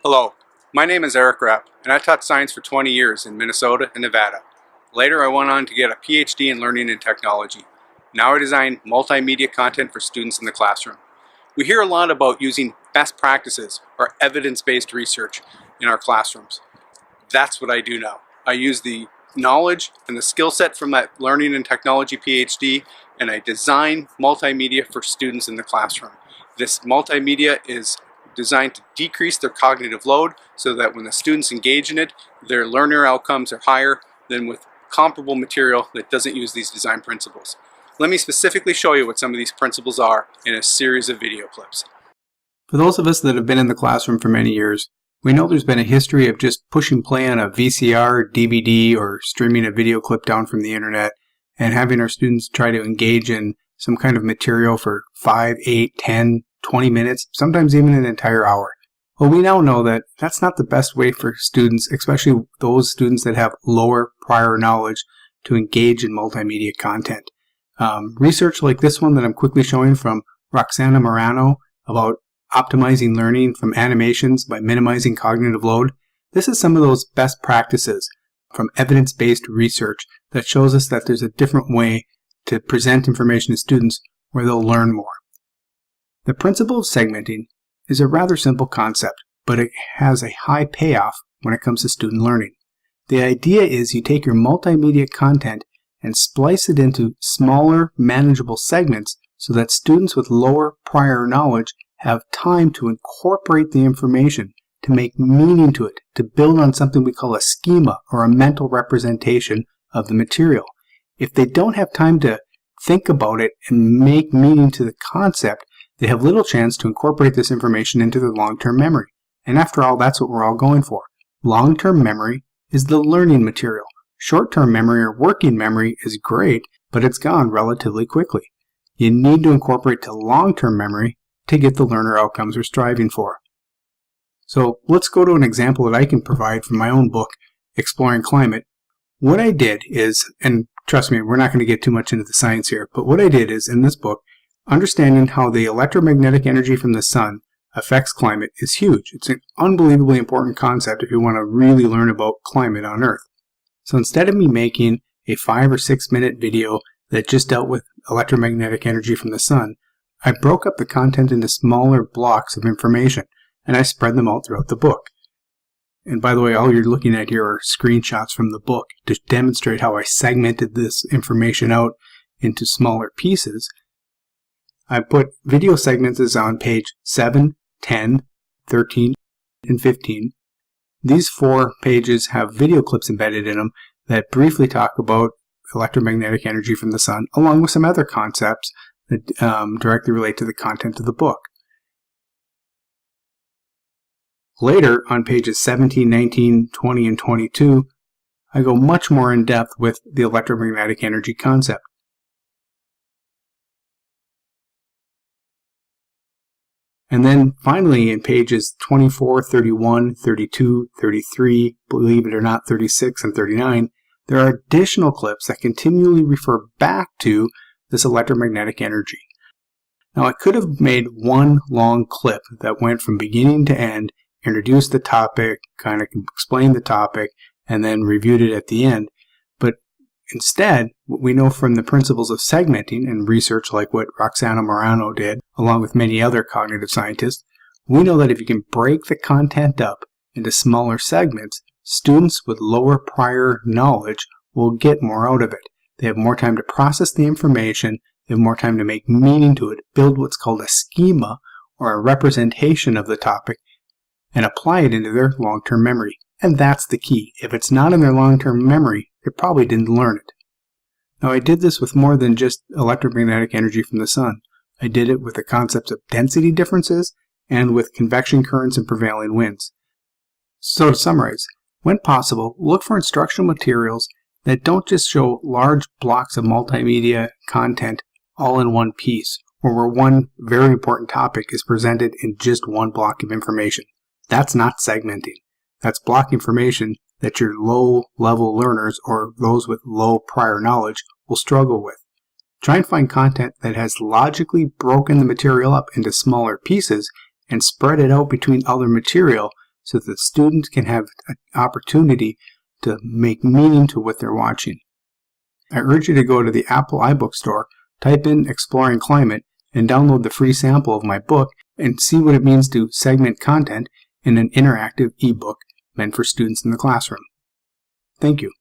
Hello, my name is Eric Rapp, and I taught science for 20 years in Minnesota and Nevada. Later, I went on to get a PhD in learning and technology. Now I design multimedia content for students in the classroom. We hear a lot about using best practices or evidence-based research in our classrooms. That's what I do now. I use the knowledge and the skill set from that learning and technology PhD, and I design multimedia for students in the classroom. This multimedia is designed to decrease their cognitive load so that when the students engage in it, their learner outcomes are higher than with comparable material that doesn't use these design principles. Let me specifically show you what some of these principles are in a series of video clips. For those of us that have been in the classroom for many years, we know there's been a history of just pushing play on a VCR, DVD, or streaming a video clip down from the internet and having our students try to engage in some kind of material for 5, 8, 10, 20 minutes, sometimes even an entire hour. Well, we now know that that's not the best way for students, especially those students that have lower prior knowledge, to engage in multimedia content. Research like this one that I'm quickly showing from Roxana Morano about optimizing learning from animations by minimizing cognitive load. This is some of those best practices from evidence-based research that shows us that there's a different way to present information to students where they'll learn more. The principle of segmenting is a rather simple concept, but it has a high payoff when it comes to student learning. The idea is you take your multimedia content and splice it into smaller, manageable segments so that students with lower prior knowledge have time to incorporate the information, to make meaning to it, to build on something we call a schema or a mental representation of the material. If they don't have time to think about it and make meaning to the concept, they have little chance to incorporate this information into their long-term memory. And after all, that's what we're all going for. Long-term memory is the learning material. Short-term memory or working memory is great, but it's gone relatively quickly. You need to incorporate to long-term memory to get the learner outcomes we're striving for. So let's go to an example that I can provide from my own book, Exploring Climate. What I did is, and trust me, we're not going to get too much into the science here, but what I did is, in this book, understanding how the electromagnetic energy from the sun affects climate is huge. It's an unbelievably important concept if you want to really learn about climate on Earth. So instead of me making a 5 or 6 minute video that just dealt with electromagnetic energy from the sun, I broke up the content into smaller blocks of information and I spread them out throughout the book. And by the way, all you're looking at here are screenshots from the book to demonstrate how I segmented this information out into smaller pieces. I put video segments on page 7, 10, 13, and 15. These 4 pages have video clips embedded in them that briefly talk about electromagnetic energy from the sun, along with some other concepts that directly relate to the content of the book. Later, on pages 17, 19, 20, and 22, I go much more in depth with the electromagnetic energy concept. And then finally in pages 24, 31, 32, 33, believe it or not 36, and 39, there are additional clips that continually refer back to this electromagnetic energy. Now I could have made one long clip that went from beginning to end, introduced the topic, kind of explained the topic, and then reviewed it at the end. But instead, what we know from the principles of segmenting and research like what Roxana Morano did, along with many other cognitive scientists, we know that if you can break the content up into smaller segments, students with lower prior knowledge will get more out of it. They have more time to process the information, they have more time to make meaning to it, build what's called a schema or a representation of the topic, and apply it into their long-term memory. And that's the key. If it's not in their long-term memory, they probably didn't learn it. Now I did this with more than just electromagnetic energy from the sun. I did it with the concepts of density differences and with convection currents and prevailing winds. So to summarize, when possible, look for instructional materials that don't just show large blocks of multimedia content all in one piece, or where one very important topic is presented in just one block of information. That's not segmenting. That's block information that your low-level learners or those with low prior knowledge will struggle with. Try and find content that has logically broken the material up into smaller pieces and spread it out between other material so that the students can have an opportunity to make meaning to what they're watching. I urge you to go to the Apple iBook store, type in Exploring Climate, and download the free sample of my book and see what it means to segment content in an interactive ebook meant for students in the classroom. Thank you.